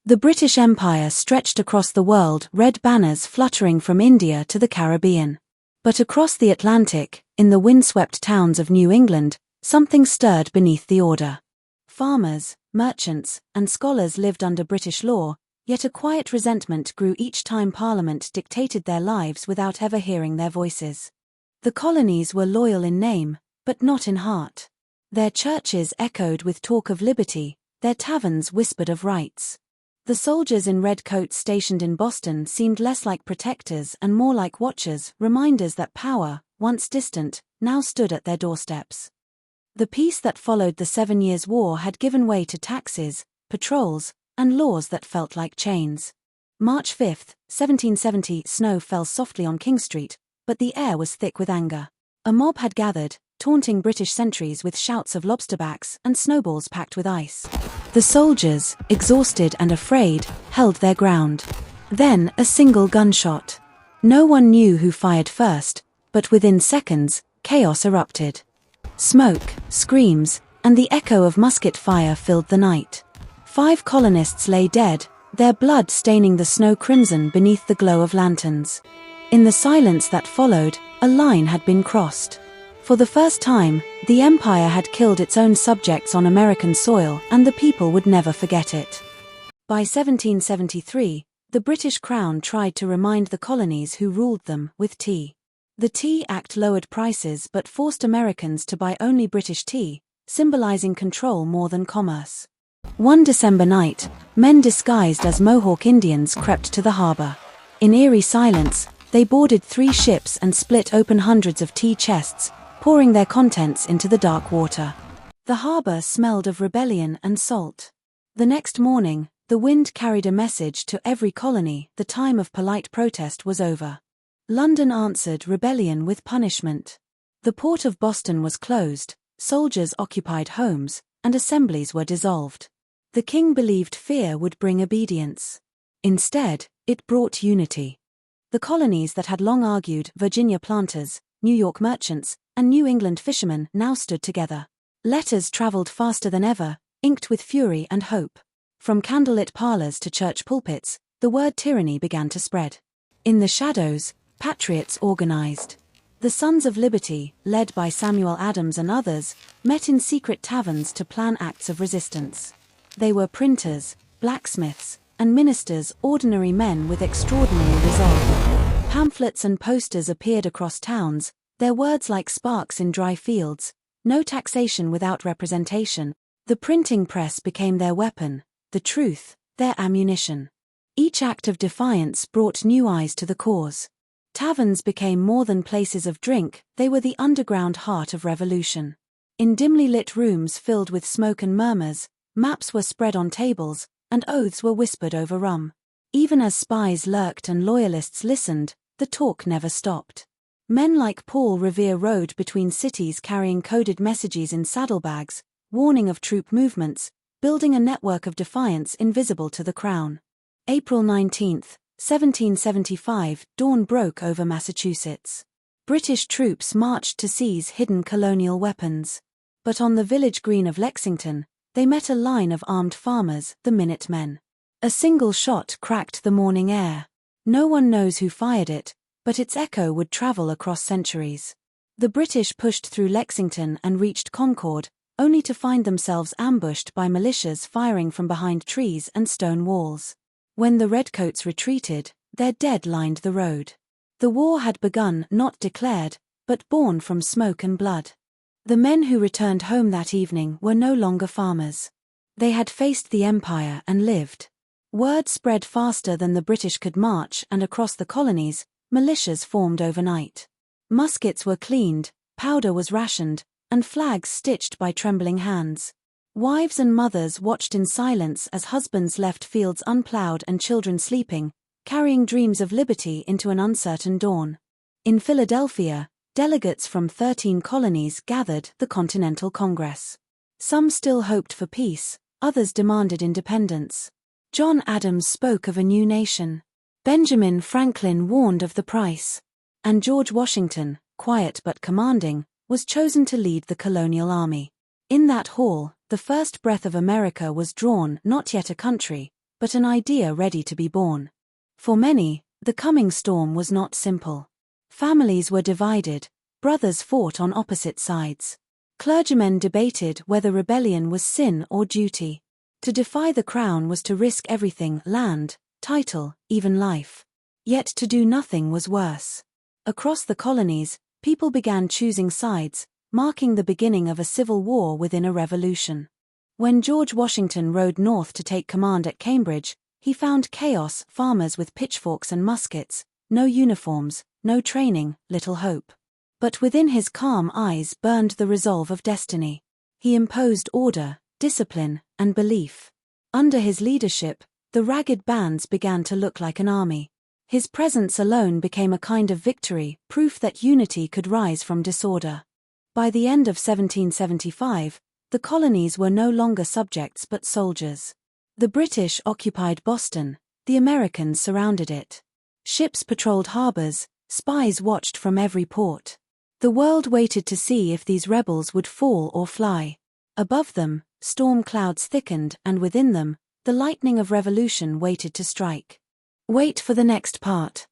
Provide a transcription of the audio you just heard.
The British Empire stretched across the world, red banners fluttering from India to the Caribbean. But across the Atlantic, in the windswept towns of New England, something stirred beneath the order. Farmers, merchants, and scholars lived under British law, yet a quiet resentment grew each time Parliament dictated their lives without ever hearing their voices. The colonies were loyal in name, but not in heart. Their churches echoed with talk of liberty, their taverns whispered of rights. The soldiers in red coats stationed in Boston seemed less like protectors and more like watchers, reminders that power, once distant, now stood at their doorsteps. The peace that followed the 7 Years' War had given way to taxes, patrols, and laws that felt like chains. March 5, 1770, snow fell softly on King Street, but the air was thick with anger. A mob had gathered, taunting British sentries with shouts of lobsterbacks and snowballs packed with ice. The soldiers, exhausted and afraid, held their ground. Then, a single gunshot. No one knew who fired first, but within seconds, chaos erupted. Smoke, screams, and the echo of musket fire filled the night. 5 colonists lay dead, their blood staining the snow crimson beneath the glow of lanterns. In the silence that followed, a line had been crossed. For the first time, the Empire had killed its own subjects on American soil, and the people would never forget it. By 1773, the British Crown tried to remind the colonies who ruled them with tea. The Tea Act lowered prices but forced Americans to buy only British tea, symbolizing control more than commerce. One December night, men disguised as Mohawk Indians crept to the harbor. In eerie silence, they boarded 3 ships and split open hundreds of tea chests, pouring their contents into the dark water. The harbor smelled of rebellion and salt. The next morning, the wind carried a message to every colony: the time of polite protest was over. London answered rebellion with punishment. The port of Boston was closed, soldiers occupied homes, and assemblies were dissolved. The king believed fear would bring obedience. Instead, it brought unity. The colonies that had long argued, Virginia planters, New York merchants, and New England fishermen, now stood together. Letters traveled faster than ever, inked with fury and hope. From candlelit parlors to church pulpits, the word tyranny began to spread. In the shadows, patriots organized. The Sons of Liberty, led by Samuel Adams and others, met in secret taverns to plan acts of resistance. They were printers, blacksmiths, and ministers, ordinary men with extraordinary resolve. Pamphlets and posters appeared across towns, their words like sparks in dry fields: no taxation without representation. The printing press became their weapon, the truth, their ammunition. Each act of defiance brought new eyes to the cause. Taverns became more than places of drink, they were the underground heart of revolution. In dimly lit rooms filled with smoke and murmurs, maps were spread on tables, and oaths were whispered over rum. Even as spies lurked and loyalists listened, the talk never stopped. Men like Paul Revere rode between cities carrying coded messages in saddlebags, warning of troop movements, building a network of defiance invisible to the crown. April 19, 1775, dawn broke over Massachusetts. British troops marched to seize hidden colonial weapons. But on the village green of Lexington, they met a line of armed farmers, the Minutemen. A single shot cracked the morning air. No one knows who fired it, but its echo would travel across centuries. The British pushed through Lexington and reached Concord, only to find themselves ambushed by militias firing from behind trees and stone walls. When the redcoats retreated, their dead lined the road. The war had begun, not declared, but born from smoke and blood. The men who returned home that evening were no longer farmers. They had faced the Empire and lived. Word spread faster than the British could march, and across the colonies, militias formed overnight. Muskets were cleaned, powder was rationed, and flags stitched by trembling hands. Wives and mothers watched in silence as husbands left fields unplowed and children sleeping, carrying dreams of liberty into an uncertain dawn. In Philadelphia, delegates from 13 colonies gathered, the Continental Congress. Some still hoped for peace, others demanded independence. John Adams spoke of a new nation. Benjamin Franklin warned of the price. And George Washington, quiet but commanding, was chosen to lead the colonial army. In that hall, the first breath of America was drawn, not yet a country, but an idea ready to be born. For many, the coming storm was not simple. Families were divided, brothers fought on opposite sides. Clergymen debated whether rebellion was sin or duty. To defy the crown was to risk everything: land, title, even life. Yet to do nothing was worse. Across the colonies, people began choosing sides, marking the beginning of a civil war within a revolution. When George Washington rode north to take command at Cambridge, he found chaos: farmers with pitchforks and muskets, no uniforms, no training, little hope. But within his calm eyes burned the resolve of destiny. He imposed order, discipline, and belief. Under his leadership, the ragged bands began to look like an army. His presence alone became a kind of victory, proof that unity could rise from disorder. By the end of 1775, the colonies were no longer subjects but soldiers. The British occupied Boston, the Americans surrounded it. Ships patrolled harbors, spies watched from every port. The world waited to see if these rebels would fall or fly. Above them, storm clouds thickened, and within them, the lightning of revolution waited to strike. Wait for the next part.